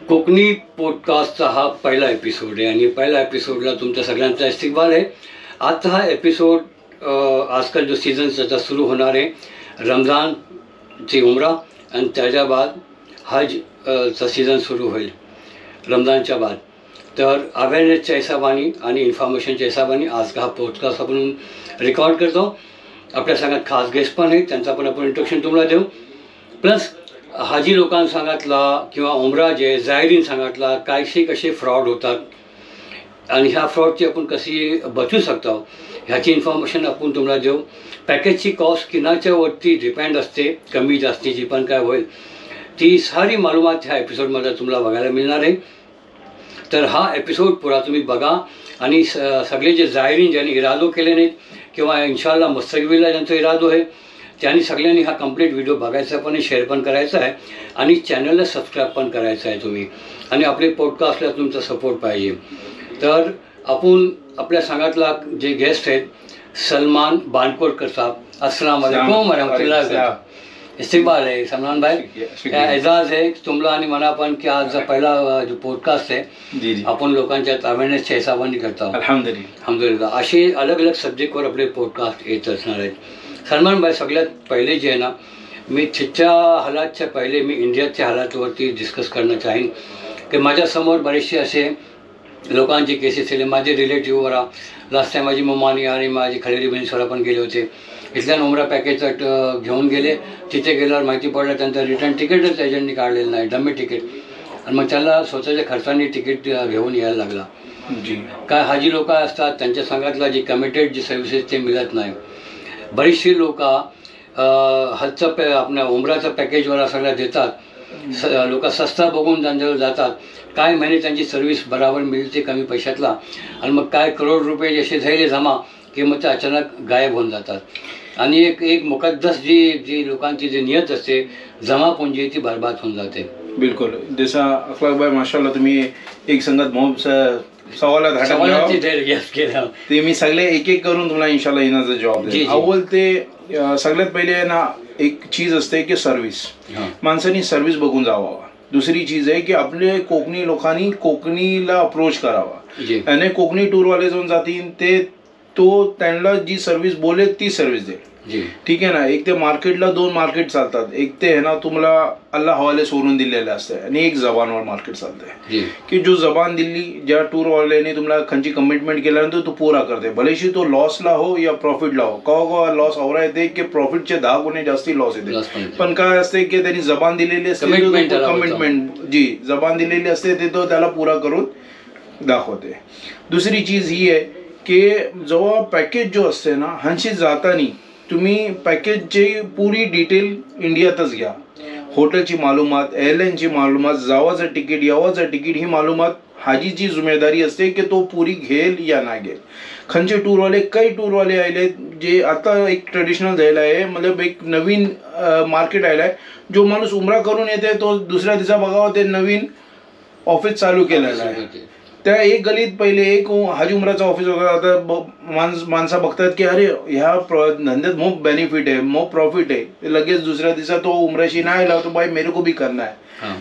कोकणी पॉडकास्टचा हा पहिला एपिसोड आहे आणि पहिल्या एपिसोडला तुमच्या सगळ्यांचा इस्तिकबाल आहे. आजचा हा एपिसोड आजकाल जो सीझन त्याचा सुरू होणार आहे रमजानची उमरा आणि त्याच्या बाद हजचा सीझन सुरू होईल रमजानच्या बाद. तर अवेअरनेसच्या हिसाबाने आणि इन्फॉर्मेशनच्या हिसाबाने आज हा पॉडकास्ट आपण रेकॉर्ड करतो. आपल्या संघात खास गेस्ट पण आहेत, त्यांचा पण आपण इंट्रोडक्शन तुम्हाला देऊ. प्लस हाजी लोकांसंगातला किंवा उमरा जे जायरीन संघातला कायशी कसे फ्रॉड होतात आणि ह्या फ्रॉडची आपण कशी बचू शकतो ह्याची इन्फॉर्मेशन आपण तुम्हाला देऊ. पॅकेजची कॉस्ट किनाच्यावरती डिपेंड असते, कमी जास्तीची पण काय होईल ती सारी मालूमात ह्या एपिसोडमध्ये तुम्हाला बघायला मिळणार आहे. तर हा एपिसोड पुरा तुम्ही बघा आणि सगळे जे जायरीन ज्यांनी इरादो केले नाहीत किंवा इन्शाल्लाह मुस्तकबिलला ज्यांचा इरादो आहे त्यांनी सगळ्यांनी हा कंप्लीट व्हिडिओ बघायचा पण शेअर पण करायचा आहे आणि चॅनलला सबस्क्राईब पण करायचं आहे तुम्ही. आणि आपले पॉडकास्टला तुमचा सपोर्ट पाहिजे. तर आपण आपल्या संघातला जे गेस्ट आहेत सलमान बानकोडकर साहब, अस्सलाम वालेकुम वरहमतुल्लाह. इस्तिकबाल आहे सलमान भाई. एजाज आहे तुम्हाला आणि मला पण की आज पहिला जो पॉडकास्ट आहे आपण लोकांच्या अवेअरनेसच्या हिसाबाने करतो. अल्हम्दुलिल्लाह असे अलग अलग सब्जेक्टवर आपले पॉडकास्ट येत असणार आहेत. सलमान भाई सगळ्यात पहिले जे आहे ना मी तिथच्या हालातच्या पहिले मी इंडियाच्या हालातवरती डिस्कस करणं चाहीन की माझ्यासमोर बरेचसे असे लोकांचे केसेस केले. माझे रिलेटिव्हवर लास्ट टाईम माझी मम्मानी आणि माझी खलेरी बहिणीसोरा पण गेले होते. इथल्या उमरा पॅकेज घेऊन गेले, तिथे गेल्यावर माहिती पडलं त्यांचं रिटर्न तिकीटच एजंटनी काढलेलं नाही, डमी तिकीट. आणि मग त्याला स्वतःच्या खर्चाने तिकीट घेऊन यायला लागला. काय हाजी लोक असतात त्यांच्या संघातला जी कमिटेड जी सर्व्हिसेस ते मिळत नाही. बरीचशी लोक हजचं आपल्या उमराचं पॅकेजवर सगळ्या देतात. लोक सस्ता बघून त्यांच्यावर जातात. काय महिने त्यांची सर्व्हिस बराबर मिळते कमी पैशातला आणि मग काय करोड रुपये जसे झाले जमा की मग ते अचानक गायब होऊन जातात. आणि एक मुकद्दस जी लोकांची जी नियत असते जमा पुंजी ती बरबाद होऊन जाते. बिलकुल. जसा अखलाक भाई माशाल्लाह तुम्ही एक संगत मोब सवालात ते मी सगळे एक एक करून तुम्हाला इन्शाल्लाह येण्याचा जॉब देईन. अव्वल ते सगळ्यात पहिले ना एक चीज असते की सर्व्हिस, माणसांनी सर्व्हिस बघून जावा. दुसरी चीज आहे की आपले कोकणी लोकांनी कोकणीला अप्रोच करावा आणि कोकणी टूरवाले जाऊन जातील ते त्यांना जी सर्व्हिस बोले ती सर्व्हिस दे. ठीक आहे ना. एक ते मार्केटला दोन मार्केट चालतात. एक ते आहे ना तुम्हाला अल्लाह हवाले सोडून दिलेले असते आणि एक जबानवर मार्केट चालते की जो जबान दिल्ली ज्या टूरवाल्याने तुम्हाला खंची कमिटमेंट केल्यानंतर तो पूरा करते, भलेशी तो लॉसला हो या प्रॉफिटला हो. कवा लॉस आवरा येते की प्रॉफिटचे 10 गुणे जास्ती लॉस येते. पण काय असते की त्यांनी जबान दिलेली असते, कमिटमेंट जी जबान दिलेली असते ते तो त्याला पुरा करून दाखवते. दुसरी चीज ही आहे की जेव्हा पॅकेज जो असते ना हांशी जातानी तुम्ही पॅकेजची पुरी डिटेल इंडियातच घ्या. हॉटेलची मालूमात, एअरलाईनची मालूमात, जावाचं तिकीट यावाचं तिकीट ही मालूमात हाजीची जिम्मेदारी असते की तो पुरी घेईल या नाही घेईल. खंचे टूरवाले काही टूरवाले आले जे आता एक ट्रेडिशनल झालेलं आहे, मतलब एक नवीन मार्केट आलं आहे. जो माणूस उमरा करून येते तो दुसऱ्या दिवसा बघावं ते नवीन ऑफिस चालू केलेलं आहे. त्या एक गलीत पहिले एक हाजी उमराचं ऑफिस वगैरे आता माणसं बघतात की अरे ह्या धंद्यात मोप बेनिफिट आहे, मोप प्रॉफिट आहे. लगेच दुसऱ्या दिवसा तो उमराशी नाही आला तो भाई मेरे को भी करना है,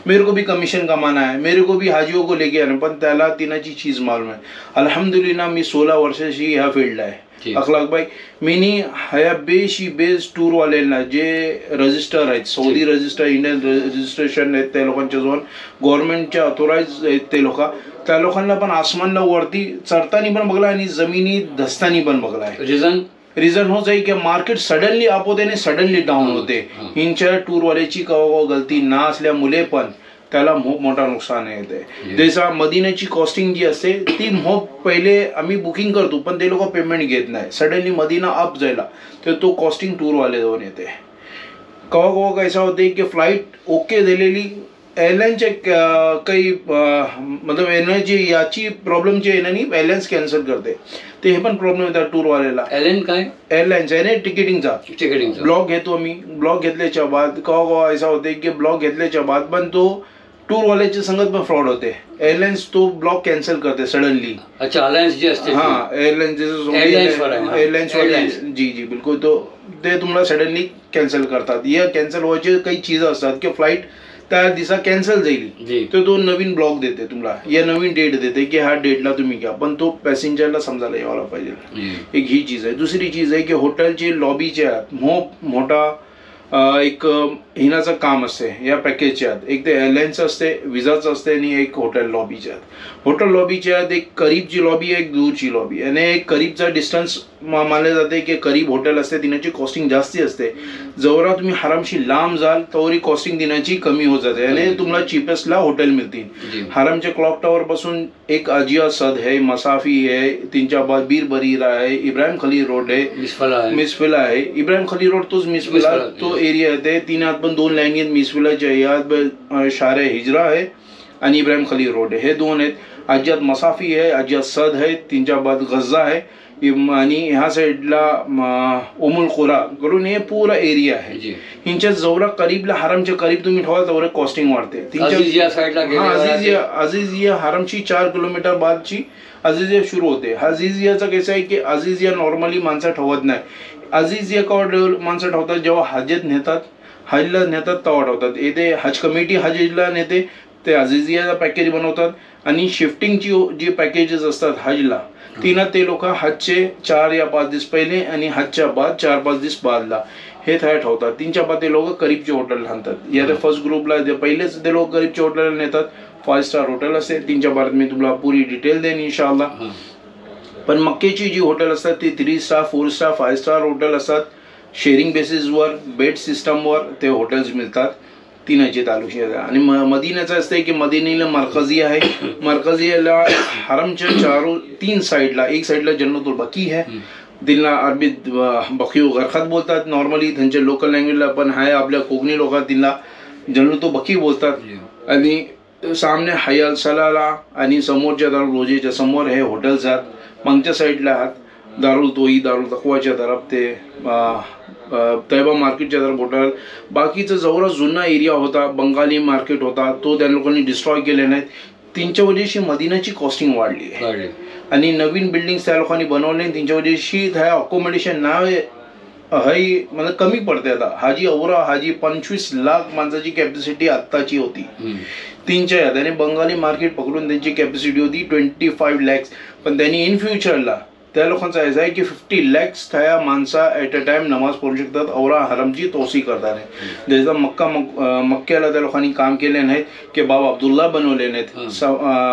मेरे को भी कमिशन कमाना है, मेरे को भी हाजियों को लेके आना. पण त्याला तिनाची चीज मालूम आहे. अल्हम्दुलिल्लाह मी 16 वर्षाची ह्या फील्डला आहे. अखलाक भाई मीनी ह्या बेस टूरवाल्यांना जे रजिस्टर आहेत, सौदी रजिस्टर, इंडियन रजिस्ट्रेशन आहेत त्या लोकांच्या जवळ, गव्हर्नमेंटच्या ऑथोराइज आहेत ते लोक, त्या लोकांना पण आसमानला वरती चढतानी पण बघला आणि जमिनी धसतानी पण बघलाय. रिझन होच आहे की मार्केट सडनली अप होते आणि सडनली डाऊन होते. हिंच्या टूरवाल्याची कवा गलती ना असल्यामुळे पण त्याला खूप मोठा नुकसान येते. जसा मदिनाची कॉस्टिंग जी असते ती पहिले आम्ही बुकिंग करतो पण ते लोक पेमेंट घेत नाही. सडनली मदिना अप जायला तर तो कॉस्टिंग टूरवाले जाऊन येते. कवा कैसा होते की फ्लाईट ओके दिलेली एअरलाईनचे काही मतलब एनर्जी याची प्रॉब्लेमची येण्यानी एअरलाईन्स कॅन्सल करते. ते हे पण प्रॉब्लेम येतात टूरवाल्याला. एअरलाईन्स आहे तिकीटिंगचा ब्लॉक घेतो मी. ब्लॉक घेतल्याच्या बाद कवा ऐसा होते की ब्लॉक घेतल्याच्या बाद पण तो टूरवाल्याच्या संगत पण फ्रॉड होते. एअरलाईन्स तो ब्लॉक कॅन्सल करते सडनली. अच्छा अलायन्स जी असते हा एअरलाईन्स जी बिलकुल तो ते तुम्हाला सडनली कॅन्सल करतात. या कॅन्सल व्हायचे काही चीज असतात की फ्लाईट त्या दिवसा कॅन्सल जाईल तर तो नवीन ब्लॉक देते तुम्हाला, या नवीन डेट देते की ह्या डेटला तुम्ही घ्या, पण तो पॅसेंजरला समजायला यायला पाहिजे. एक ही चीज आहे. दुसरी चीज आहे की हॉटेलची लॉबीच्या आत मोठा एक हिनाचं काम असते या पॅकेजच्या आत. एक ते एअरलाईनचं असते, विजाचं असते आणि एक हॉटेल लॉबीच्या आत. हॉटेल लॉबीच्या आत एक करीबची लॉबी आहे, एक दूरची लॉबी. आणि एक करीबचा डिस्टन्स मानले जाते की करीब हॉटेल असते तिनाची कॉस्टिंग जास्ती असते. जेवढा तुम्ही हरमशी लांब जाल तेवढी कॉस्टिंग दिनाची कमी होत जाते आणि तुम्हाला चिपेस्टला हॉटेल मिळतील. हरमच्या क्लॉक टॉवर पासून एक अजिया सद है, मसाफी है, तीनच्या बाद बीर बरीरा आहे, इब्राहिम खलील रोड आहे, मिसफिला आहे. इब्राहिम खलील रोड तोच मिसफिला तो एरिया आहे. तिनात पण 2 लाईन आहेत मिसफिलाच्या. यात शारे हिजरा आहे आणि इब्राहिम खलील रोड आहे, हे 2 आहेत. अजियात मसाफी आहे, अजियात सद आहे, तीनच्या बाद गझा आहे आणि ह्या साईडला उमुल खुरा करून हे पूरा एरिया आहे. ह्यांच्या जवळ करीबला हरमच्या करीब तुम्ही ठेवा तेवढे कॉस्टिंग वाढते. अझीजिया हरमची 4 किलोमीटर बादची अझीजिया सुरू होते. अझीजियाचं कसं आहे की अझीजिया नॉर्मली माणसं ठेवत नाही. अझीजिया का माणसं ठेवतात जेव्हा हजेत नेतात, हजला नेतात तेव्हा ठेवतात. येथे हज कमिटी हजला नेते, ते अझीजियाचा पॅकेज बनवतात आणि शिफ्टिंगची जी पॅकेजेस असतात हजला तिनं ते लोक हजचे 4 या 5 दिवस पहिले आणि हजच्या बाद 4-5 दिवस बादला हे थ्या ठेवतात. 3च्या बाद ते लोक करीबचे हॉटेल आणतात. या ते फर्स्ट ग्रुपला पहिलेच ते लोक करीबचे हॉटेल नेतात. 5 स्टार हॉटेल असते. 3च्या बाद मी तुम्हाला पुरी डिटेल देईन इंशाअल्लाह. पण मक्केची जी हॉटेल असतात ती 3 स्टार 4 स्टार 5 स्टार हॉटेल असतात. शेअरिंग बेसिसवर बेड सिस्टमवर ते हॉटेल्स मिळतात. 3 तालुक्यात. आणि मदिन्याचं असते की मदिनीला मरकजी आहे. मरकजीला हरमच्या 3 साईडला, एक साईडला जन्नतुल बकी आहे, तिला अरबीत बकीव गरखत बोलतात नॉर्मली, त्यांच्या लोकल लँग्वेजला पण आहे. आपल्या कोकणी लोक तिला जन्नतुल बकी बोलतात. आणि सामने हयाल सलाला आणि समोरच्या दारुल रोजेच्या समोर हे हॉटेल्स आहेत. मागच्या साईडला आहात दारुल तोई, दारुल तकवाच्या तरफ ते तैबा मार्केटच्या तरफ हॉटेल. बाकीचा जवळ जुना एरिया होता, बंगाली मार्केट होता, तो त्या लोकांनी डिस्ट्रॉय केले नाहीत. 3च्या वजेशी मदिनाची कॉस्टिंग वाढली आहे आणि नवीन बिल्डिंग्स त्या लोकांनी बनवले. 3च्या वजेशी त्या अकोमोडेशन नाव हई म्हणजे कमी पडते. आता हाजी औरा हाजी 25 लाख माणसाची कॅपॅसिटी आत्ताची होती 3च्या यात, आणि बंगाली मार्केट पकडून त्यांची कॅपॅसिटी होती 25 लॅक्स. पण त्यांनी इन फ्युचरला त्या लोकांचा असं आहे की 50 लॅक्स त्या माणसा ॲट अ टाइम नमाज पढू शकतात. औरा हरमची तोसी करतात. जसं मक्क्याला त्या लोकांनी काम केले नाहीत की बाब अब्दुल्ला बनवले नाहीत.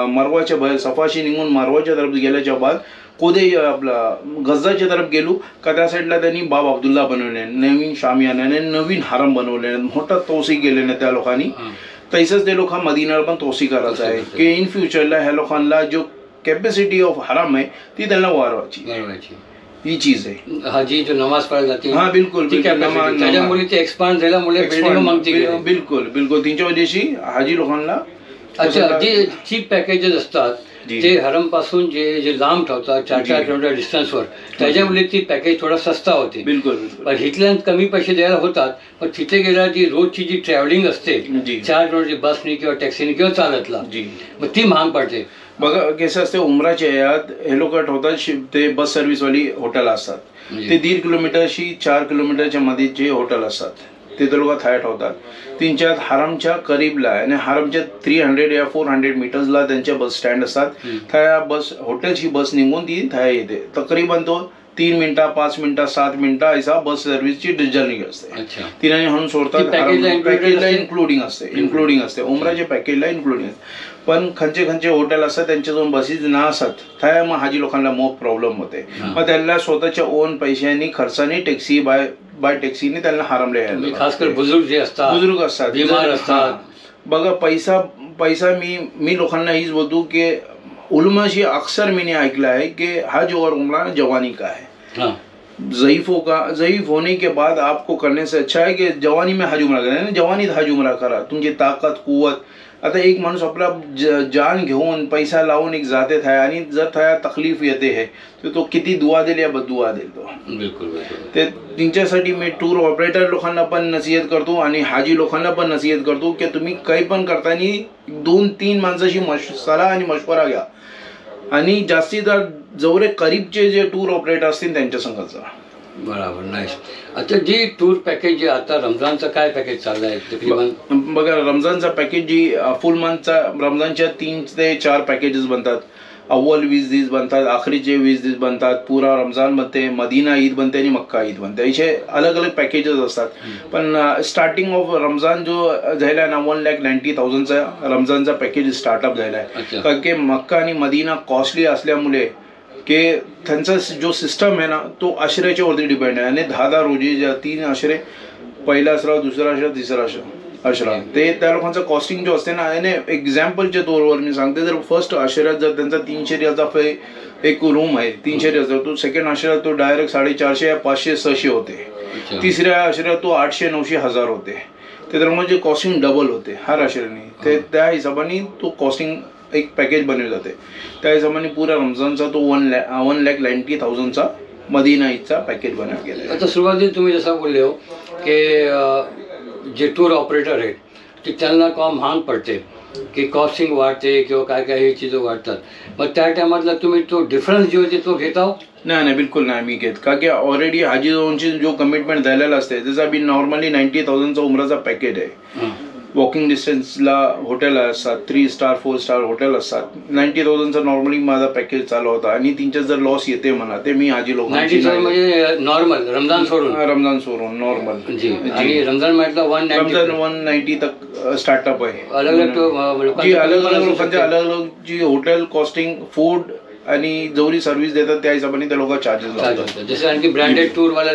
मरवाच्या बाहेर सफाशी निघून मरवाच्या तरफ गेल्याच्या बाद कोदे आपला गझाच्या तरफ गेलो का त्या साईडला त्यांनी बाब अब्दुल्ला बनवले, नवीन शामियाने नवीन हरम बनवले, मोठा तोसी केले त्या लोकांनी. तसंच ते लोक मदिनाला पण तोसी करायचं आहे की इन फ्युचरला ह्या लोकांना जो कॅपॅसिटी ऑफ हरम आहे ती त्यांना वाढवायची ही चीज आहे. हाजी जो नमाज पढ़ायला जाते. हा बिलकुल त्याच्यामुळे ते एक्सपांड झाल्यामुळे बिलकुल 3च्या वजेशी हाजी लोकांना. अच्छा, जे चीप पॅकेजेस असतात ते हरम पासून जे लांब ठेवतात 4-4 किलोमीटर डिस्टन्सवर, त्याच्यामुळे ती पॅकेज थोडा सस्ता होते. बिलकुल. पण इथल्या कमी पैसे द्यायला होतात, पण तिथे गेल्या जी रोजची जी ट्रॅव्हलिंग असते 4 किलोमीटर बसनी किंवा टॅक्सीने किंवा चालतला, मग ती महाग पडते. बघा कसं असते, उमराच्या यात हे लोक ठेवतात ते बस सर्व्हिसवाली हॉटेल असतात. ते 1.5 किलोमीटरशी 4 किलोमीटरच्या मध्ये जे हॉटेल असतात ते लोक थाय ठेवतात. 3च्या हरमच्या करीबला आणि हरमच्या 300 या 400 मीटर्सला त्यांच्या बस स्टँड असतात. त्या बस हॉटेलची बस निघून ती थाय येते. तकरीबन तो 3 मिनिटं 5 मिनिटं 7 मिनिटं असा बस सर्व्हिसची जर्नी असते. तिने म्हणून सोडतात. पॅकेजला इन्क्लुडिंग असते उमराच्या पॅकेजला इन्क्लुडिंग असते. पण खंचे हॉटेल असतात त्यांच्याजवळ बसेस ना असतात, त्या मग हाजी लोकांना मोठ प्रॉब्लेम होते. मग त्यांना स्वतःच्या ओन पैशांनी खर्चाने टॅक्सी बाय टॅक्सीने त्यांना हरमले यायला. खास कर बुजुर्ग असतात, बिमार असतात. बघा पैसा मी लोकांना हीच बोलतो की उलमाशी अक्सर मैंने ऐकला है कि हज और उम्रा जवानी का है. ज़ईफ होने के बाद आपको करने से अच्छा है कि जवानी में हज उमरा करा. जवानीत हज उमरा करा. तुमची ताकद कुवत. आता एक माणूस आपला जान घेऊन पैसा लावून एक जाते थाय आणि जर थाया तकलीफ येते है तो किती दुआ देईल या बदुआ देईल तो. बिलकुल. ते त्यांच्यासाठी मी टूर ऑपरेटर लोकांना पण नसीहत करतो आणि हाजी लोकांना पण नसीहत करतो की तुम्ही काही पण करताना 2-3 माणसाशी सलाह आणि मशवरा घ्या आणि जास्तीत जवळ करीबचे जे टूर ऑपरेटर असतील त्यांच्या संघाचा. बरोबर, नाईस. आता जी टूर पॅकेज जे आता रमजानचं काय पॅकेज चाललं आहे तकरीबन? बघा, रमजानचा पॅकेज जी फुल मंथचा रमजानच्या 3 ते 4 पॅकेजेस बनतात. अव्वल 20 दिवस बनतात, आखरीचे 20 दिवस बनतात, पुरा रमजान बनते, मदीना ईद बनते आणि मक्का ईद बनते. असे अलग अलग पॅकेजेस असतात. पण स्टार्टिंग ऑफ रमजान जो झाला ना 1,90,000चा रमजानचा पॅकेज स्टार्टअप झाला आहे. कारण की मक्का आणि मदीना कॉस्टली असल्यामुळे की त्यांचा जो सिस्टम आहे ना तो आश्रयाच्या वरती डिपेंड आहे. आणि 10 रोजी ज्या 3 आश्रय, पहिला आश्रा, दुसरा आश्रा, तिसरा आश्रा, ते त्या लोकांचं कॉस्टिंग जो असते ना, आणि एक्झाम्पलच्या तौरवर मी सांगते, जर फर्स्ट आश्रयात जर त्यांचा 300 रियालचा एक रूम आहे, 300 रियालचा, तो सेकंड आश्रयात तो डायरेक्ट 450 या 500 600 होते. तिसऱ्या आश्रयात तो 800 900 1000 होते. ते तर म्हणजे कॉस्टिंग डबल होते हर आश्रयाने. ते त्या हिशोबाने तो कॉस्टिंग एक पॅकेज बनवले जाते. त्या हिशोबाने पुरा रमजानचा तो 1,90,000चा मदीना ईदचा पॅकेज बनवला गेला. आता सुरुवातीला तुम्ही जसं बोलले हो की जे टूर ऑपरेटर आहेत ते त्यांना काम महाग पडते की कॉस्टिंग वाढते किंवा काय काय हे चीज वाढतात. मग त्या टायमातला तुम्ही तो डिफरन्स जो आहे तो घेताव? नाही, बिलकुल नाही मी घेत. का की ऑलरेडी हाजीची जो कमिटमेंट झालेला असते, जसं आम्ही नॉर्मली 90,000चा उमराचा पॅकेज आहे. वॉकिंग डिस्टन्सला हॉटेल असतात, 3 स्टार 4 स्टार हॉटेल असतात. 90,000चा नॉर्मली माझा पॅकेज चालू होता. आणि त्यांच्या जर लॉस येते म्हणा ते मी हाजी लोकांची म्हणजे नॉर्मल रमजान सोडून नॉर्मल जी. आणि रमजान म्हटलं 190 तक स्टार्टअप आहे. अलग अलग लोकांचे अलग अलग जी हॉटेल कॉस्टिंग, फूड आणि जवरी सर्व्हिस देतात त्या हिशोबाने त्या लोक चार्जेस लावतात. जसे आणखी ब्रँडेड टूर वाला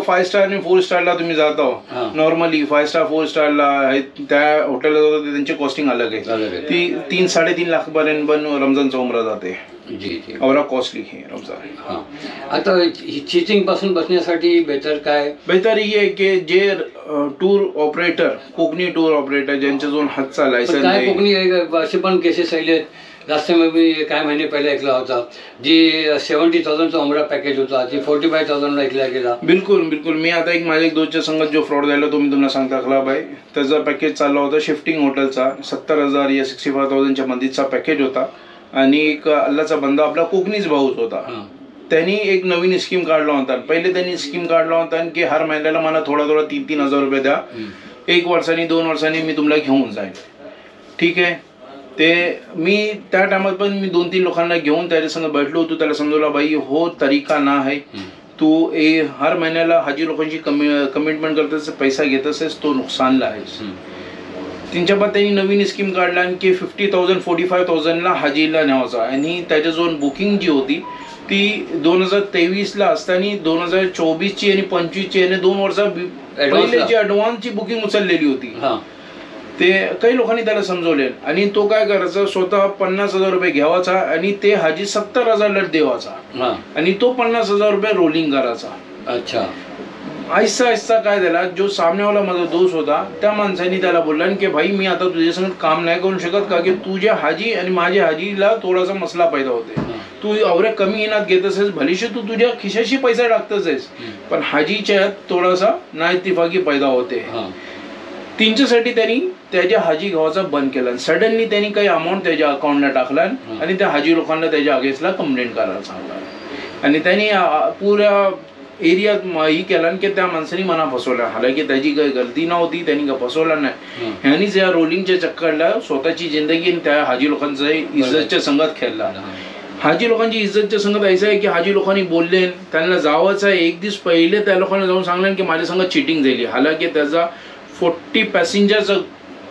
5 स्टार आणि 4 स्टारला तुम्ही जाता, नॉर्मली 5 स्टार 4 स्टारला त्या हॉटेलला जातात, त्यांची कॉस्टिंग अलग आहे. ती 3-3.5 लाख पर्यंत पण रमजानचा उमरा जाते. औरा कॉस्टली हे रमजान. आता चीटिंग पासून बचण्यासाठी बेहतर ही आहे की जे tour operator, Konkani tour operator ज्यांच्याजवळ हातचा लायसन्स आहे. कोकणी असे पण केसेस आहेत. लास्ट टाइम मी काय महिने पहिले ऐकला होता जी 70,000चा उमरा पॅकेज होता ती 45,000ला ऐकला गेला. बिलकुल. मी आता माझ्या एक दोनच्या संगत जो फ्रॉड झाला तो मी तुम्हाला सांगता खलाबाई. त्याचा पॅकेज चालला होता शिफ्टिंग हॉटेलचा 70,000 या 65,000च्या मंदीचा पॅकेज होता. आणि एक अल्लाचा बंदा आपला कोकणीच भाऊच होता. त्यांनी एक नवीन स्कीम काढला होता. पहिले त्यांनी स्कीम काढला होता की हर महिन्याला मला थोडा 3,000 रुपये द्या, 1 वर्षांनी 2 वर्षांनी मी तुम्हाला घेऊन जाईन. ठीक आहे. ते मी त्या टायमात पण मी 2-3 लोकांना घेऊन त्याच्या संग बैठलो होतो. त्याला समजवला बाई हो तरीका ना आहे, तू हर महिन्याला हाजी लोकांची कमिटमेंट करतेस, पैसा घेत असेस, तो नुकसानला आहेस. त्यांच्या बाद त्यांनी नवीन स्कीम काढला की 50,000 45,000ला हाजीला न्यावाचा. आणि त्याच्याजवळ बुकिंग जी होती ती 2023ला असताना 2024ची आणि 25ची आणि 2 वर्षा पहिल्याची ॲडव्हान्सची बुकिंग उचललेली होती. ते काही लोकांनी त्याला समजवले. आणि तो काय करायचा, स्वतः 50,000 रुपये घ्यावाचा आणि ते हाजी 70,000ला देवाचा आणि तो 50,000 रुपये रोलिंग करायचा. अच्छा. आहिस्ता काय झाला, जो सामनेवाला माझा दोस्त होता त्या माणसाने त्याला बोलला की भाई मी आता तुझ्यासंग काम नाही करू शकत, का की तुझ्या हाजी आणि माझ्या हाजीला थोडासा मसला पैदा होते. तू एवढ्या कमी इनात घेत असेस, भलीशी तू तुझ्या खिशाशी पैसा टाकतच आहेस, पण हाजीच्या थोडासा नाइतफाकी पैदा होते. त्यांच्यासाठी त्यांनी त्याच्या हाजी घ्यावाचा बंद केला. सडनली त्यांनी काही अमाऊंट त्याच्या अकाउंटला टाकला आणि त्या हाजी लोकांना त्याच्या अगेन्स्टला कंप्लेंट करायला सांगला. आणि त्यांनी पुऱ्या एरियात ही केला की त्या माणसाने मना फसवला. हालाकी त्याची काही गलती नव्हती, त्यांनी का फसवला नाही. ह्यानीच या रोलिंगच्या चक्करला स्वतःची जिंदगी त्या हाजी लोकांचा इज्जतच्या संगत खेळला. हाजी लोकांची इज्जतच्या संगत ऐसा आहे की हाजी लोकांनी बोलले त्यांना जावंच आहे. 1 दिवस पहिले त्या लोकांना जाऊन सांगले की माझ्या संगत चिटिंग झाली. हालाकी त्याचा 40 पॅसेंजरचा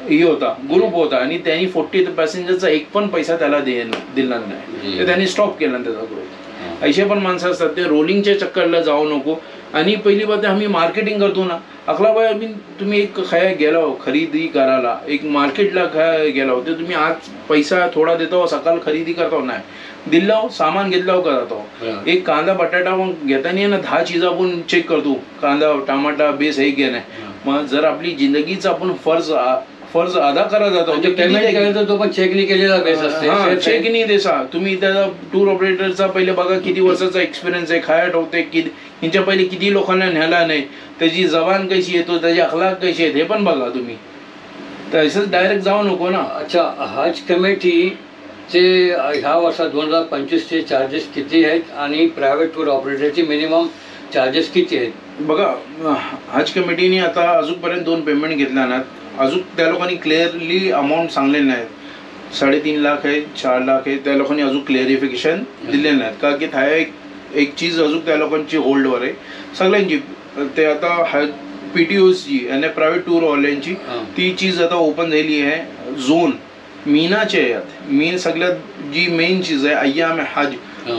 हे होता, ग्रुप होता आणि त्यांनी 40 पॅसेंजरचा एक पण पैसा त्याला दिला नाही. तर त्यांनी स्टॉप केला त्याचा ग्रुप. असे पण माणसं असतात ते रोलिंगच्या चक्करला जाऊ नको. आणि पहिली बात आम्ही मार्केटिंग करतो ना अखलाबाई, आम्ही तुम्ही एक गेला हो खरेदी करायला, एक मार्केटला गेला होते, तुम्ही आज पैसा थोडा देतो, सकाळ खरेदी करतो नाही दिला सामान घेतला का जातो. एक कांदा बटाटा घेताना ना 10 चीज आपण चेक करतो, कांदा टमाटा बेस आहे की नाही. मग जर आपली जिंदगीचा आपण फर्ज अदा करा जातो, तो पण चेक नाही केलेला बेस असते. चेक नाही देसा. तुम्ही त्याचा टूर ऑपरेटरचा पहिले बघा किती वर्षाचा एक्सपिरियन्स आहे, खाया ठेवते हिंच्या पहिले किती लोकांना न्यायला नाही, त्याची जबान कशी येतो, त्याची अखलाक कशी आहेत हे पण बघा तुम्ही. तर असंच डायरेक्ट जाऊ नको ना. अच्छा, हज कमिटीचे ह्या वर्षात 2025चे चार्जेस किती आहेत आणि प्रायव्हेट टूर ऑपरेटरची मिनिमम चार्जेस किती आहेत? बघा, हज कमिटीने आता अजूनपर्यंत 2 पेमेंट घेतल्या नाहीत. अजून त्या लोकांनी क्लिअरली अमाऊंट सांगलेली नाहीत. 3.5 लाख आहे, 4 लाख आहे, त्या लोकांनी अजून क्लिअरिफिकेशन दिलेलं नाहीत. का की था एक चीज अजून त्या लोकांची होल्डवर आहे सगळ्यांची. ते आता PTOची आणि प्रायव्हेट टूरवाल्यांची ती चीज आता ओपन झाली आहे. झोन मीनाचे यात मेन सगळ्यात जी मेन चीज आहे अय्याम हज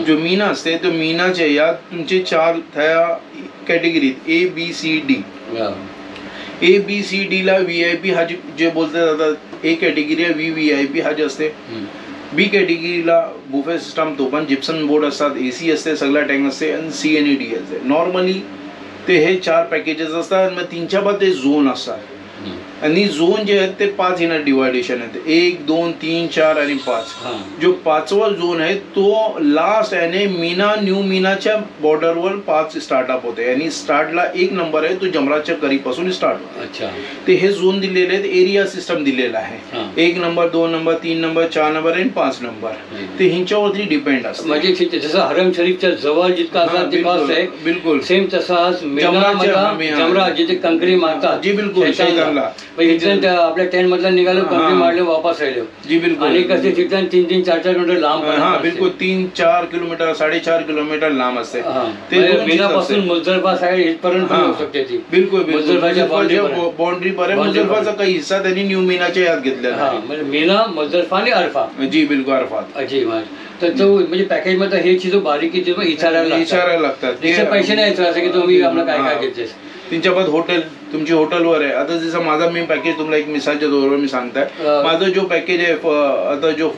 जो मीना असते तो मीनाचे यात तुमचे 4 थया कॅटेगरीत ABCD. ABCD ला VIP हज जे बोलतात आता A कॅटेगरी आहे VVIP हज असते. B कॅटेगरीला बुफे सिस्टम तो पण जिप्सन बोर्ड असतात, AC असते, सगळा टँक असते आणि C आणि D असते. नॉर्मली ते हे 4 पॅकेजेस असतात. मग 3च्या बाद ते झोन असतात आणि झोन जे आहेत ते 5 इन डिवायडेशन आहेत. 1, 2, 3, 4 आणि 5. जो 5वा झोन आहे तो लास्ट आहे मीना न्यू मीनाच्या बॉर्डरवर 5 स्टार्टअप होते आणि स्टार्टला 1 नंबर आहे तो जमराच्या करीपासून स्टार्ट होतो. ते हे झोन दिलेले आहेत, एरिया सिस्टम दिलेला आहे. 1 नंबर, 2 नंबर, 3 नंबर, 4 नंबर आणि 5 नंबर. ते ह्यांच्यावरती डिपेंड असतं. म्हणजे जसं हरम शरीफच्या जवळ जितका आहे बिलकुल सेम तसाच जमरा जिथे कंकरी मारतात. जी बिलकुल आपल्या टेंट मधला निघालो, कंकरी मारले, वापस राहिलो. जी बिलकुल. आणि कसे तिथं 3-3, 4-4 किलोमीटर लांब. बिलकुल 3-4 किलोमीटर 4.5 किलोमीटर लांब असते. ते मीनापासून मुझदलिफा साईड इथपर्यंत होऊ शकते ती. बिलकुल मुझदलिफाच्या बाउंड्री पर्यंत. मुझदलिफाचा काही हिस्सा त्यांनी न्यू मीनाच्या यात घेतलेला आहे. मीना, मुझदलिफा आणि अरफा. जी बिलकुल अरफात. अजी तर तो म्हणजे पॅकेज मध्ये हे चीज बारीकी चीज विचारायला लागतात. पैसे नाही असं की तुम्ही आपलं काय काय घेतेस. त्यांच्या बाद हॉटेल तुमची हॉटेलवर आहे. आता जसं माझा मी पॅकेज तुम्हाला एक मिसालच्या जोरावर मी सांगताय. माझा जो पॅकेज आहे आता जो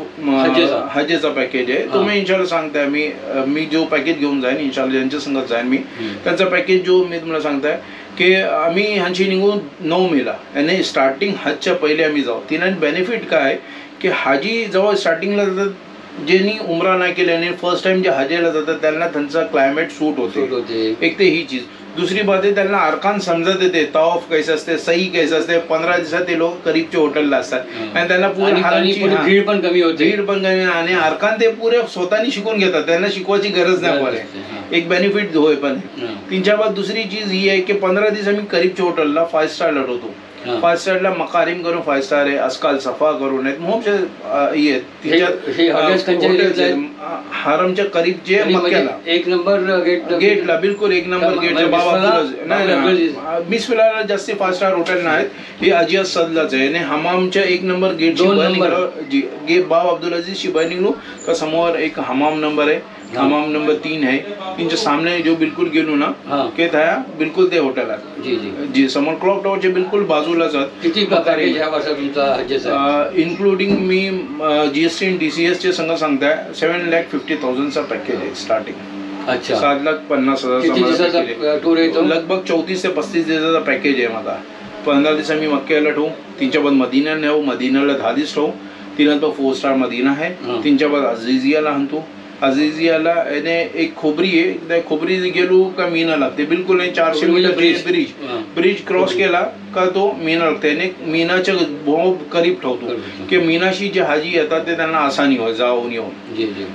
हजेचा पॅकेज आहे तो मी इन्शाल्लाह सांगताय. मी जो पॅकेज घेऊन जाईन इन्शाल्लाह ज्यांच्या संगत जाईन मी त्यांचा पॅकेज जो मी तुम्हाला सांगताय की आम्ही ह्यांची निघून 9 मेला आणि स्टार्टिंग हजच्या पहिले आम्ही जाऊ. तिने बेनिफिट काय की हाजी जेव्हा स्टार्टिंगला जातात ज्यांनी उमरा नाही केले आणि फर्स्ट टाइम जे हजेला जातात त्यांना त्यांचा क्लायमेट सूट होते. एक ते ही चीज. दुसरी बात आहे त्यांना अरकान समजत येते. तवाफ कैसे असते, सही कैसे असते. 15 दिवसात ते लोक करीबच्या हॉटेलला असतात आणि त्यांना पूर्ण भीड पण कमी होते. आणि अरकान ते पुरे स्वतःनी शिकून घेतात. त्यांना शिकवायची गरज नाही पडे. एक बेनिफिट होय. पण त्यांच्या बाद दुसरी चीज ही आहे की 15 दिवस आम्ही करीबच्या हॉटेलला 5 स्टार होतो. 5 स्टारला मकारिम करून 5 स्टार आहे, अस्काल सफा करून आहेत. हरमच्या करीब जे मक्क्याला 1 नंबर गेटला बिलकुल 1 नंबर गेटला बाबा मिसफिलाला जास्ती 5 स्टार हॉटेल नाहीत. हे अजियाज सदलाच आहे आणि हमामच्या 1 नंबर गेट बाब अब्दुल अजीज शिबाई निघलो का समोर एक हमाम नंबर आहे. हमाम नंबर 3 है. इनके सामने जो बिल्कुल गेलो ना के था बिल्कुल ते हॉटेल आहे. जी समोर क्लॉक टॉवरच्या बिल्कुल बाजूलाच. किती पॅकेज ह्या वर्षात तुमचा इन्क्लुडिंग मी GST आणि DCS चे संघ सांगताय 7,50,000 चा पॅकेज आहे स्टार्टिंग. अच्छा. 7,50,000 टूर येतो. लगभग 34 ते 35 दिवसाचा पॅकेज आहे माझा. 15 दिवस मी मक्क्याला ठेवू. 3च्या बाद मदीना नेऊ. मदीनाला 10 दिवस ठेवू. 3 4 स्टार मदीना आहे. 3च्या बाद अजीजियाला आणतो. अजीजियाला एक खोबरी आहे. त्या खोबरी गेलो का मीना लागते. बिलकुल 400 मीटर ब्रिज क्रॉस केला का तो मीना लागते आणि मीनाच्या करीब ठेवतो की मीनाशी जे हाजी येतात ते त्यांना आसानी हो जाऊन येऊन.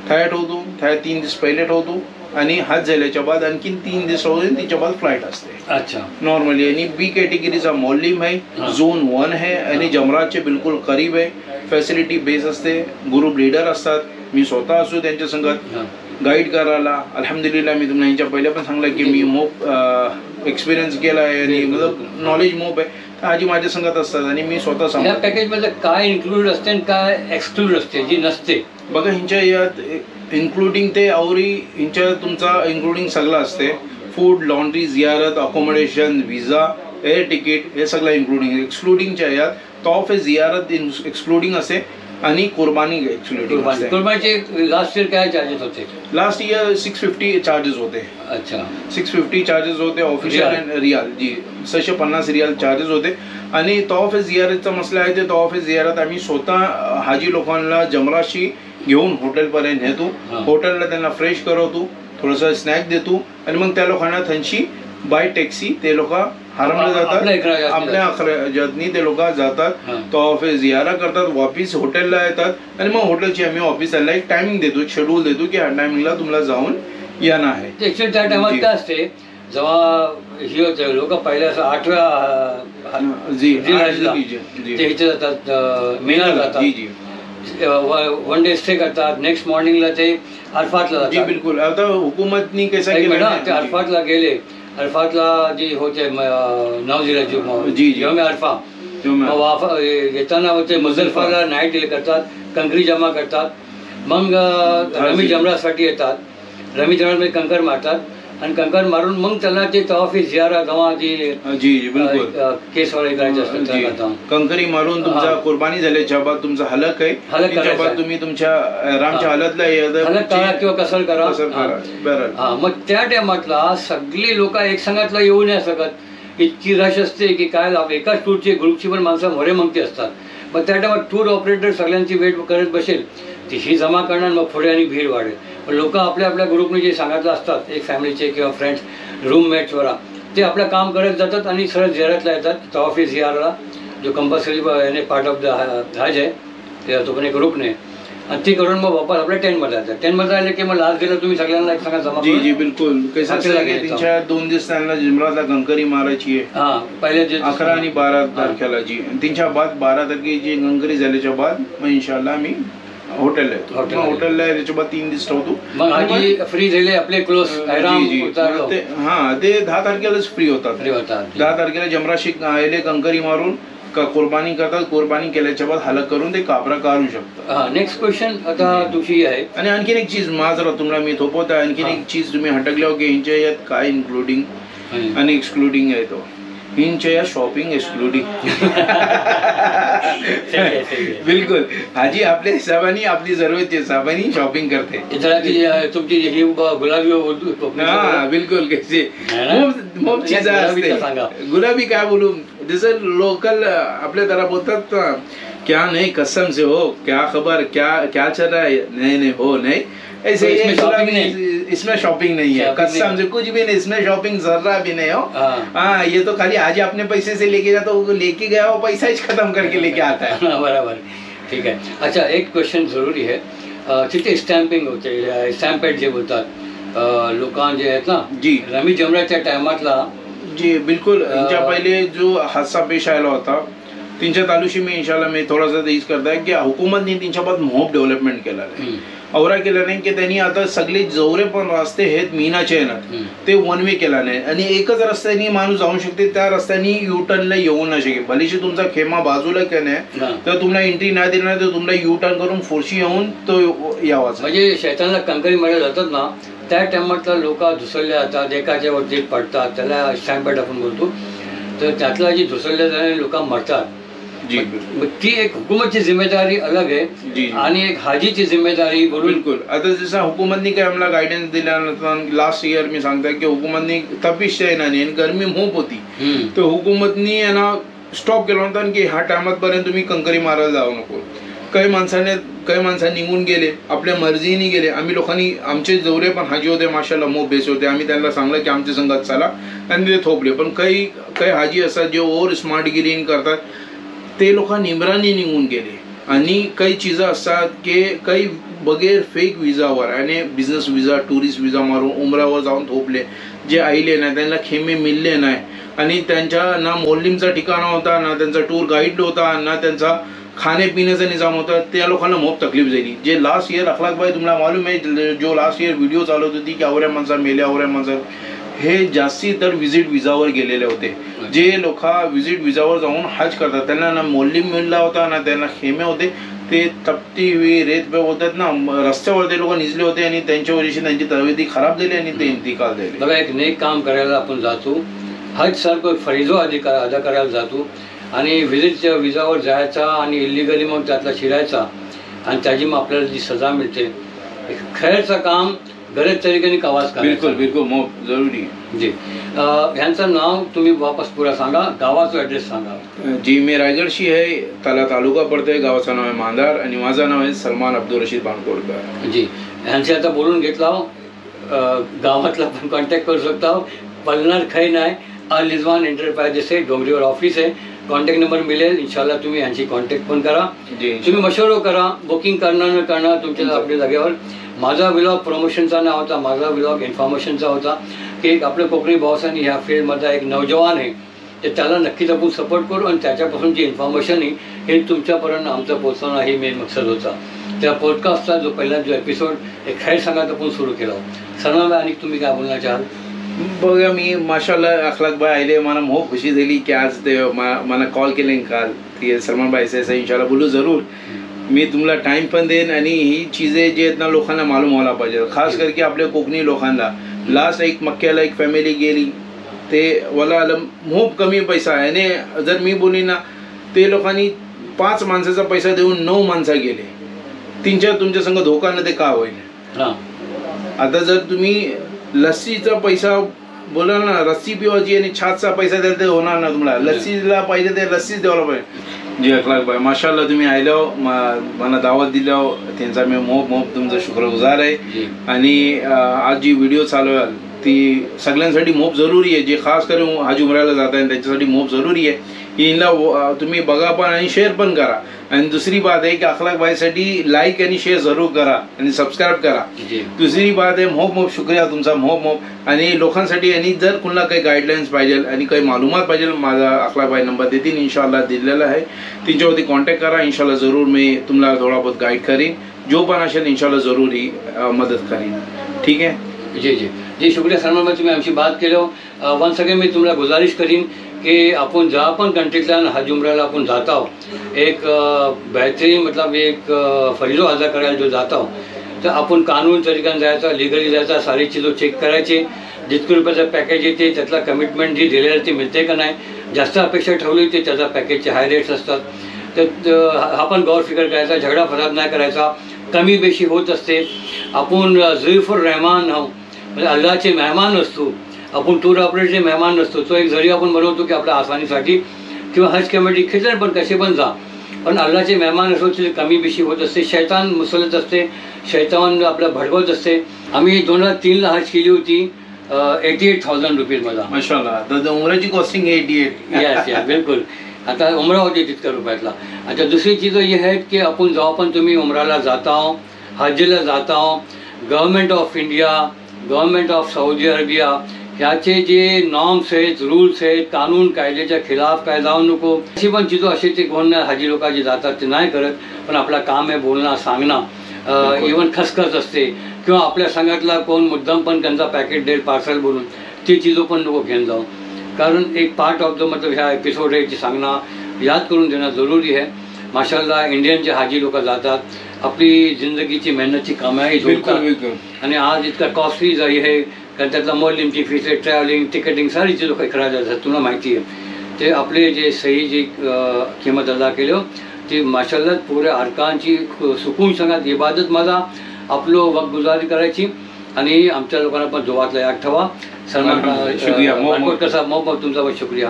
थाय ठेवतो. थाय 3 दिवस पहिले ठेवतो आणि हज झाल्याच्या बाद आणखीन 3 दिवस ठेवतो. तिच्या बाद फ्लाईट असते. अच्छा. नॉर्मली आणि B कॅटेगरीचा मौलिम आहे. झोन 1 आहे आणि जमराचे बिलकुल करीब आहे. फॅसिलिटी बेस असते. ग्रुप लीडर असतात. मी स्वतः असो त्यांच्या संगत गाईड करायला. अल्हम्दुलिल्लाह मी तुम्हाला यांच्या पहिल्या पण सांगलं की मी मोप एक्सपिरियन्स केला आहे आणि मतलब नॉलेज मोप आहे. तर आजी माझ्या संगत असतात आणि मी स्वतः सांगतो. या पॅकेजमध्ये काय इन्क्लूड असते आणि काय एक्सक्लूड असते जी नसते. बघा ह्यांच्या यात इन्क्लुडिंग ते आवरी ह्यांच्या तुमचा इन्क्लुडिंग सगळं असते. फूड, लॉन्ड्री, जियारत, अकोमोडेशन, विजा, एअर तिकीट हे सगळं इन्क्लुडिंग. एक्सक्लुडिंगच्या यात तॉफ आहे जियारत एक्सक्लुडिंग असे आणि कुर्बानी एक्सक्लुडिंग. कुर्बानीचे लास्ट इयर काय चार्जेस होते? लास्ट इयर 650 चार्जेस होते. अच्छा. 650 चार्जेस होते ऑफिशियल रियाल. जी 650 रियाल चार्जेस होते. आणि तवाफ जियारतचा मसला आहे ते तवाफ जियारत आम्ही स्वतः हाजी लोकांना जमराशी घेऊन हॉटेलपर्यंत नेतो. हॉटेलला त्यांना फ्रेश करवतो, थोडंसं स्नॅक देतो आणि मग त्या लोकांना त्यांची बाय टॅक्सी ते लोक हरमला जातात. आपल्या अखराजातनी ते लोक जातात. तवाफ जियारा करतात, वापिस हॉटेलला येतात आणि मग हॉटेलची आम्ही ऑफिसला एक टायमिंग देतो, शेड्यूल देतो की ह्या टायमिंगला तुम्हाला जाऊन येणं आहे. ऍक्च्युअली त्या टायमात काय असते जेव्हा ही होते लोक पहिले असं 8व्या ते इथे जातात, मिनार जातात, वन डे स्टे करतात, नेक्स्ट मॉर्निंगला ते अरफातला जातात. बिलकुल. आता हुकूमतनी कसं ते अरफातला गेले, अरफातला जी होते 9 जिल्ह्याची यौम अरफा, येताना होते मुझदलिफाला नाईट डे करतात, कंकरी जमा करतात, मग रमी जमरासाठी येतात, रमी जमरामध्ये कंकर मारतात आणि कंकर मारून मग त्याला ते तवाफी जियारा जेव्हा जी केस वगैरे करायचे असतात कंकरी मारून तुमचा कुर्बानी झाल्याच्या बाद तुमचा हलक आहे, हलक बाद तुम्ही तुमच्या रामच्या हलतला हलक करा किंवा कसर करा. मग त्या टायमातला सगळी लोक एक संघातला येऊ नाही शकत, इतकी रश असते की काय एकाच टूरची ग्रुपची पण माणसं मोरे मगती असतात. मग त्या टायमात टूर ऑपरेटर सगळ्यांची वेट करत बसेल, ती ही जमा करणार, मग पुढे आणि भीड वाढेल. पण लोक आपल्या आपल्या ग्रुपने जे सांगितलं असतात, एक फॅमिलीचे किंवा फ्रेंड्स रूममेट्स वगैरे, ते आपलं काम करत जातात आणि सरळ जियारतला येतात, तवाफी जियारला, जो कंपल्सरी याने पार्ट ऑफ द हज आहे, ते तो पण एक रुकन आहे. आणि ती करून मग वापस आपल्या टेंटमध्ये जातात. टेंटमध्ये आले की मग लास्ट गेलं तुम्ही सगळ्यांना एक सांगा जमा. जी बिलकुल. त्यांच्या 2 दिवस त्यांना जिमरातला कंकरी मारायची आहे, पहिले 11 आणि 12 तारखेला जी, त्यांच्या बाद 12 तारखेची कंकरी झाल्याच्या बाद मग इन्शाल्लाह आम्ही हॉटेलला त्याच्या बाद 3 दिवस ठेवतो. फ्री झाले आपले क्लोज. ते 10 तारखेलाच फ्री होतात. 10 तारखेला जमराशिक आले, कंकरी मारून कुर्बानी करतात, कुर्बानी केल्याच्या बाद हलक करून ते काबरा काढू शकतात. नेक्स्ट क्वेश्चन आता तुझी आहे. आणि आणखीन एक चीज माझं तुम्हाला मी थोपवत आहे, आणखीन एक चीज तुम्ही हटकल्या की ह्यांच्या यात काय इन्क्लुडिंग आणि एक्सक्लुडिंग आहे, तो ह्यांच्या या शॉपिंग एक्सक्लुडिंग. बिलकुल. हाजी आपल्या हिसाबाने आपली जरूरत हिसाबाने शॉपिंग करते. तुमची ही गुलाबी. बिलकुल. कैसे मोब चीज असते गुलाबी, काय बोलू, जसं लोकल आपल्या तरह बोलतात, क्या नहीं कसम से हो, क्या खबर, क्या चल रहा है, नहीं हो नहीं, ऐसे इसमें शॉपिंग नहीं है, कसम से कुछ भी नहीं, इसमें शॉपिंग जरा भी नहीं हो. हाँ, ये तो खाली आज अपने पैसे से लेके जाता, वो लेके गया वो पैसा ही खत्म करके लेके आता है. बराबर. ठीक आहे. अच्छा, एक क्वेश्चन जरुरी आहे. तिथे स्टॅम्पिंग होते, स्टॅम्पेड जे बोलतात लोकां जे आहेत ना, जी रमी जमराच्या टायमातला. जी बिलकुल. इनच्या पहिले जो हादसा पेश आला होता, तीनच्या तालुशी मी इन्शाल्लाह मी थोडासा तेच करताय की हुकूमतने त्यांच्या बाद मोब डेव्हलपमेंट केला आहे, औरा केला नाही की त्यांनी आता सगळे जेवढे पण रस्ते आहेत मीनाचे आहे ना, ते वन वे केला नाही आणि एकच रस्त्याने माणूस जाऊ शकते, त्या रस्त्याने यू टर्नला येऊ न शके. भलेशी तुमचा खेमा बाजूला का नाही तर तुम्हाला एंट्री नाही देणार, तर तुम्हाला यू टर्न करून फोर्शी येऊन तो यावाच. म्हणजे शैतानला कंकरी मध्ये जातात ना, त्या टायमातला लोक धुसळले जातात, एकाच्या वरती पडतात, त्याला स्टॅम्पेड आपण बोलतो. तर त्यातला जी धुसळल्या जाणारी लोक मरतात, ती एक हुकूमतची जिम्मेदारी अलग आहे आणि एक हाजीची जिम्मेदारी. बिलकुल. आता जसं हुकूमतनी काय आम्हाला गायडन्स दिल्यानंतर लास्ट इयर मी सांगताय की हुकूमतनी तपिश आहे ना आणि गरमी खूप होती, तर हुकूमतनी आहे ना स्टॉप केला होता की ह्या टायमातपर्यंत तुम्ही कंकरी मारायला जाऊ नको. काही माणसांनी निघून गेले, आपल्या मर्जीने गेले. आम्ही लोकांनी आमचे जेवढे पण हाजी होते माशाल्लाह मोब बेस होते, आम्ही त्यांना सांगलं की आमच्या संघात चला आणि ते थोपले. पण काही हाजी असतात जे ओव्हर स्मार्टगिरी करतात, ते लोक निमराने निघून गेले. आणि काही चीजा असतात की काही बगैर फेक विजावर आणि बिझनेस विजा, टुरिस्ट विजा मारून उमरावर जाऊन थोपले. जे आईले नाही त्यांना खेमे मिळले नाही आणि त्यांच्या ना मोल्लिमचा ठिकाणा होता, ना त्यांचा टूर गाईड होता, ना त्यांचा खाण्यापिण्याचा निजाम होता. त्या लोकांना मोब तकलीफ झाली. जे लास्ट इयर अखलाक भाई तुम्हाला मालूम आहे, जो लास्ट इयर व्हिडिओ चालवत होती की आवऱ्या माणसा मेले, आवऱ्या माणसा, हे जास्ती तर विजिट विजावर गेलेले होते. जे लोक विजिट विजावर जाऊन हज करतात त्यांना ना मोल्लिम मिळला होता, ना त्यांना खेमे होते. ते तपती रेत पे होतात ना, रस्त्यावर ते लोक निजले होते आणि त्यांच्या वरची त्यांची तब्येती खराब झाली आणि ते इंतिकाल झाले. बघा, एक नेक काम करायला आपण जातो, हज सारखं फरिजो अदा करायला जातो आणि व्हिजिटच्या विजावर जायचा आणि इलिगली मग त्यातला शिरायचा आणि त्याची मग आपल्याला जी सजा मिळते. खैरचं काम गरज तरीके आवाज करा. बिलकुल बिलकुल मोब जरुरी. जी, ह्यांचं नाव तुम्ही वापस पुरा सांगा, गावाचा ॲड्रेस सांगा. जी, मी रायगडशी आहे, त्याला तालुका पडतोय, गावाचं नाव आहे मांदार आणि माझं नाव आहे सलमान अब्दुल रशीद बाणकोडकर. जी, ह्यांचे आता बोलून घेतला, गावातला पण कॉन्टॅक्ट करू शकता. पलनार खै नाही, अल रिजवान एंटरप्राइजेस आहे, डोंगरीवर ऑफिस आहे, कॉन्टॅक्ट नंबर मिळेल. इन्शाल्लाह तुम्ही यांची कॉन्टॅक्ट पण करा. तुम्ही मशवरा करा, बुकिंग करणार न करणार तुमच्या आपल्या जागेवर. माझा व्लॉग प्रमोशनचा नाव होता, माझा व्लॉग इन्फॉर्मेशनचा होता. की एक आपलं कोकणी भावसानी ह्या फील्डमधला एक नौजवान आहे, तर त्याला नक्कीच आपण सपोर्ट करू आणि त्याच्यापासून जी इन्फॉर्मेशन आहे हे तुमच्यापर्यंत आमचं पोहोचवणं हे मेन मकसद होता. त्या पॉडकास्टचा जो पहिला जो एपिसोड एक खैर सांगत आपण सुरू केला. सलमान आणि तुम्ही काय बोलणार चाहाल? बघा, मी माशाल्लाह अखलाक भाई आले, मला मोह खुशी झाली की आज ते मला कॉल केले काल की सलमान भाई ऐसा इंशाल्लाह बोलू जरूर. मी तुम्हाला टाइम पण देईन आणि ही चीजे जे आहेत ना लोकांना मालूम व्हायला पाहिजे, खास करके आपल्या कोकणी लोकांना. लास्ट एक मक्क्याला एक फॅमिली गेली, ते वाला मोह कमी पैसा आहे आणि जर मी बोली ना ते लोकांनी 5 माणसाचा पैसा देऊन 9 माणसं गेले. 3-4 तुमच्या संग धोका न ते का होईल. आता जर तुम्ही लस्सीचा पैसा बोला ना, लस्सी पिवायची आणि छातचा पैसा द्याल ते होणार ना. तुम्हाला लस्सीला पाहिजे ते लस्सीच द्यायला पाहिजे. जी अखलाक भाई माशाल्लाह तुम्ही आयलो, मला दावत दिलो, त्यांचा मी मोह तुमचा शुक्रगुजार आहे. आणि आज जी व्हिडिओ चालवाल ती सगळ्यांसाठी मोप जरुरी आहे. जे खास करून हज उमराला जात आहे त्यांच्यासाठी मोप जरुरी आहे. हिला तुम्ही बघा पण आणि शेअर पण करा. आणि दुसरी बात आहे की अखलाक भाईसाठी लाईक आणि शेअर जरूर करा आणि सबस्क्राईब करा. दुसरी बात आहे मोप शुक्रिया तुमचा मोप. आणि लोकांसाठी आणि जर कुणाला काही गाईडलाईन्स पाहिजे आणि काही मालूमात पाहिजे, माझा अखलाक भाई नंबर देतील इंशाल्लाह, दिलेला आहे. त्यांच्यावरती कॉन्टॅक्ट करा. इंशाल्लाह जरूर मी तुम्हाला थोडा बहुत गाईड करीन, जो पण असेल इंशाल्लाह जरूरी मदत करीन. ठीक आहे. जी शुक्रिया सलमान भाई, तुम्ही आमची बात केलो. वन्स अगेन मी तुम्हाला गुजारिश करीन की आपण ज्या पण कंट्रीतल्या हज उमराला आपण जात आहोत, एक बेहतरीन मतलब एक फरीजो अदा करायला जो जात आहोत, तर आपण कानून तरीकाने जायचा, लिगली जायचा, सारी चीजो चेक करायचे. जितके रुपयाचं पॅकेज येते त्यातला कमिटमेंट जी दिलेलं ते मिळते का नाही. जास्त अपेक्षा ठेवली ते त्याचा पॅकेजचे हाय रेट्स असतात. तर हा पण गौर फिकर करायचा, झगडा फसाद नाही करायचा. कमी बेशी होत असते. आपण जुईफुर रहमान आहोत, म्हणजे अल्लाहचे मेहमान असतो. आपण टूर ऑपरेटरचे मेहमान नसतो. तो एक जरी आपण बनवतो की आपल्या आसानीसाठी किंवा हज कमिटी खिचर पण कसे पण जा, पण अल्लाहचे मेहमान असो ते कमी बेशी होत असते. शैतान मुसलत असते, शैतान आपला भडवत असते. आम्ही 2003ला हज केली होती 88,000 रुपीजमध्ये. माशाल्लाह. तर उमराची कॉस्टिंग 88. यस बिलकुल. आता उमरा होती तितक्या रुपयातला. आता दुसरी चीज ही आहे की आपण जेव्हा पण तुम्ही उमराला जाता हो, हजला जाता हो, government of India, government of Saudi Arabia ह्याचे जे नॉर्म्स आहेत, रूल्स आहेत, कानून कायद्याच्या खिलाफ काय जाऊ नको. अशी पण चीजो असे ते कोण हाजी लोक जे जातात ते नाही करत, पण आपला काम आहे बोलणं सांगणं. इवन खसखस असते किंवा आपल्या संघातला कोण मुद्दाम पण त्यांचा पॅकेट देईल पार्सल बोलून, ती चीजो पण नको घेऊन जाऊ. कारण एक पार्ट ऑफ द मतलब ह्या एपिसोड आहे, ती सांगणं याद करून देणं जरुरी आहे. माशाल्लाह इंडियन जे हाजी लोक जातात, आपली जिंदगीची मेहनतची कमाई झोपतात. आणि आज इतका कॉस्टली जाई आहे, कारण त्यातला मोलिमची फीस आहे, ट्रॅव्हलिंग, तिकीटिंग, सारी चीजो काही करायला जातात. तुला माहिती आहे ते आपले जे सही जी किंमत अदा केली ती माशाल्लाह पुऱ्या अर्कांची सुकून सांगत इबादत माझा आपलं वक्तगुजारी करायची. आणि आमच्या लोकांना पण जोवातला याद ठेवा. सलमान मानकोटकर साहेब मोहम्मद तुमचा बहुत शुक्रिया,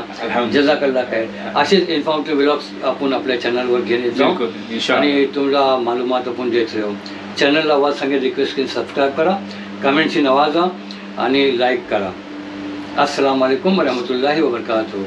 जजाकल्ला खैर. असेच इन्फॉर्मेटिव्ह व्लॉग्स आपण आपल्या चॅनलवर घेणे जाऊ आणि तुम्हाला मालूमात आपण देत राहू. चॅनलला आवाज सांगेल रिक्वेस्ट करून सबस्क्राईब करा, कमेंटशी नवाजा आणि लाईक करा. अस्सलाम वालेकुम वरहमतुल्लाहि वबरकातुहू.